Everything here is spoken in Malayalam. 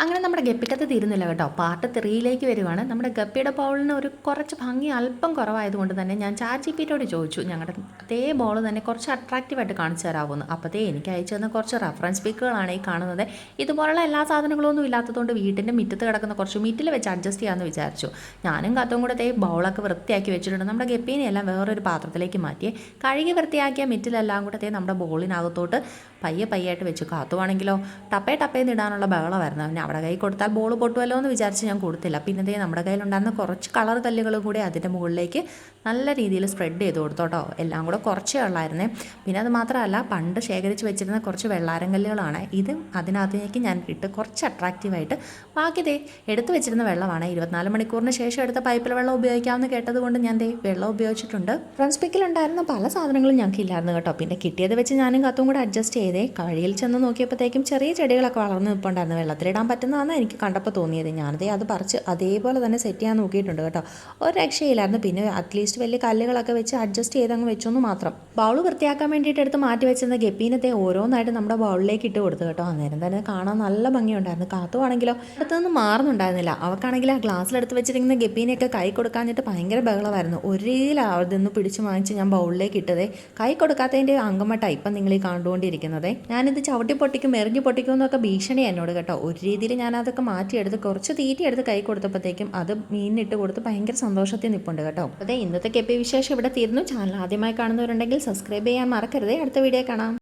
അങ്ങനെ നമ്മുടെ ഗപ്പിക്കത്ത് തീരുന്നില്ല കേട്ടോ. പാർട്ട് 3യിലേക്ക് വരുവാണ്. നമ്മുടെ ഗപ്പിയുടെ ബൗളിന് ഒരു കുറച്ച് ഭംഗി അല്പം കുറവായതുകൊണ്ട് തന്നെ ഞാൻ ചാറ്റ് ജിപിയോട് ചോദിച്ചു ഞങ്ങളുടെ അതേ ബോൾ തന്നെ കുറച്ച് അട്രാക്റ്റീവായിട്ട് കാണിച്ചു തരാമെന്ന്. അപ്പോഴത്തേ എനിക്ക് അയച്ചു തന്ന കുറച്ച് റെഫറൻസ് പിക്കുകളാണ് ഈ കാണുന്നത്. ഇതുപോലുള്ള എല്ലാ സാധനങ്ങളൊന്നും ഇല്ലാത്തതുകൊണ്ട് വീട്ടിൻ്റെ മുറ്റത്ത് കിടക്കുന്ന കുറച്ച് മീറ്റിൽ വെച്ച് അഡ്ജസ്റ്റ് ചെയ്യാമെന്ന് വിചാരിച്ചു. ഞാനും കത്തും കൂടെ അതേ ബൗളൊക്കെ വൃത്തിയാക്കി വെച്ചിട്ടുണ്ട്. നമ്മുടെ ഗപ്പീനെ എല്ലാം വേറൊരു പാത്രത്തിലേക്ക് മാറ്റി കഴുകി വൃത്തിയാക്കിയ മിറ്റിലെല്ലാം കൂടെ അതേ നമ്മുടെ ബോളിനകത്തോട്ട് പയ്യായിട്ട് വെച്ചു. കാത്തുവാണെങ്കിലോ ടപ്പേന്ന് ഇടാനുള്ള ബഹളമായിരുന്നു. പിന്നെ അവിടെ കൈ കൊടുത്താൽ ബോൾ പൊട്ടുമല്ലോ എന്ന് വിചാരിച്ച് ഞാൻ കൊടുത്തില്ല. പിന്നെ ഇതേ നമ്മുടെ കയ്യിലുണ്ടായിരുന്ന കുറച്ച് കളർ കല്ലുകളും കൂടി അതിൻ്റെ മുകളിലേക്ക് നല്ല രീതിയിൽ സ്പ്രെഡ് ചെയ്ത് കൊടുത്തോട്ടോ. എല്ലാം കൂടെ കുറച്ചേ ഉള്ളായിരുന്നേ. പിന്നെ അത് മാത്രമല്ല, പണ്ട് ശേഖരിച്ച് വെച്ചിരുന്ന കുറച്ച് വെള്ളാരം കല്ലുകളാണ്. ഇതും അതിനകത്തേക്ക് ഞാൻ ഇട്ട് കുറച്ച് അട്രാക്റ്റീവായിട്ട് ബാക്കി ദേ എടുത്തു വെച്ചിരുന്ന വെള്ളമാണ്. 24 മണിക്കൂറിന് ശേഷം എടുത്ത പൈപ്പിൽ വെള്ളം ഉപയോഗിക്കാമെന്ന് കേട്ടത് കൊണ്ട് ഞാൻ ദേ വെള്ളം ഉപയോഗിച്ചിട്ടുണ്ട്. ഫ്രണ്ട്സ് പിക്കിലുണ്ടായിരുന്ന പല സാധനങ്ങളും ഞങ്ങൾക്ക് ഇല്ലായിരുന്നു കേട്ടോ. പിന്നെ കിട്ടിയത് വെച്ച് ഞാനും കത്തും കൂടെ അഡ്ജസ്റ്റ് ചെയ്തേ. വഴിയിൽ ചെന്ന് നോക്കിയപ്പോഴത്തേക്കും ചെറിയ ചെടികളൊക്കെ വളർന്ന് നിൽപ്പുണ്ടായിരുന്നു. വെള്ളത്തിലിടാൻ പറ്റുന്നതാണ് എനിക്ക് കണ്ടപ്പോൾ തോന്നിയത്. ഞാനതേ അത് പറിച്ച് അതേപോലെ തന്നെ സെറ്റ് ചെയ്യാൻ നോക്കിയിട്ടുണ്ട് കേട്ടോ. ഒരു രക്ഷയില്ലായിരുന്നു. പിന്നെ അറ്റ്ലീസ്റ്റ് വലിയ കല്ലുകളൊക്കെ വെച്ച് അഡ്ജസ്റ്റ് ചെയ്തങ്ങ് വെച്ചൊന്ന് മാത്രം. ബൗൾ വൃത്തിയാക്കാൻ വേണ്ടിയിട്ട് എടുത്ത് മാറ്റി വെച്ചിരുന്ന ഗപ്പീനത്തെ ഓരോന്നായിട്ട് നമ്മുടെ ബൗളിലേക്ക് ഇട്ട് കൊടുത്തു കേട്ടോ. അന്നേരം തന്നെ കാണാൻ നല്ല ഭംഗിയുണ്ടായിരുന്നു. കാത്തുവാണെങ്കിലോ അടുത്തൊന്നും മാറുന്നുണ്ടായിരുന്നില്ല. അവൾക്കാണെങ്കിൽ ആ ഗ്ലാസ്സിലെടുത്ത് വെച്ചിരിക്കുന്ന ഗപ്പീനെയൊക്കെ കൈ കൊടുക്കാഞ്ഞിട്ട് ഭയങ്കര ബഹളമായിരുന്നു. ഒരേലാവതെന്ന് പിടിച്ച് വാങ്ങിച്ച് ഞാൻ ബൗളിലേക്ക് ഇട്ടതേ. കൈ കൊടുക്കാത്തതിൻ്റെ അങ്കമട്ടാണ് ഇപ്പം നിങ്ങൾ ഈ കണ്ടുകൊണ്ടിരിക്കുന്നത്. ഞാനിത് ചവിട്ടി പൊട്ടിക്കും എറിഞ്ഞു പൊട്ടിക്കും എന്നൊക്കെ ഭീഷണി എന്നോട് കേട്ടോ. ഒരു രീതിയിൽ ഞാനതൊക്കെ മാറ്റിയെടുത്ത് കുറച്ച് തീറ്റിയെടുത്ത് കൈ കൊടുത്തപ്പോഴത്തേക്കും അത് മീനിട്ട് കൊടുത്ത് ഭയങ്കര സന്തോഷത്തിൽ നിൽപ്പുണ്ട് കേട്ടോ. അതെ, ഇന്നത്തെ കെപ്പി വിശേഷം ഇവിടെ തീർന്നു. ചാനൽ ആദ്യമായി കാണുന്നവരുണ്ടെങ്കിൽ സബ്സ്ക്രൈബ് ചെയ്യാൻ മറക്കരുതേ. അടുത്ത വീഡിയോ കാണാം.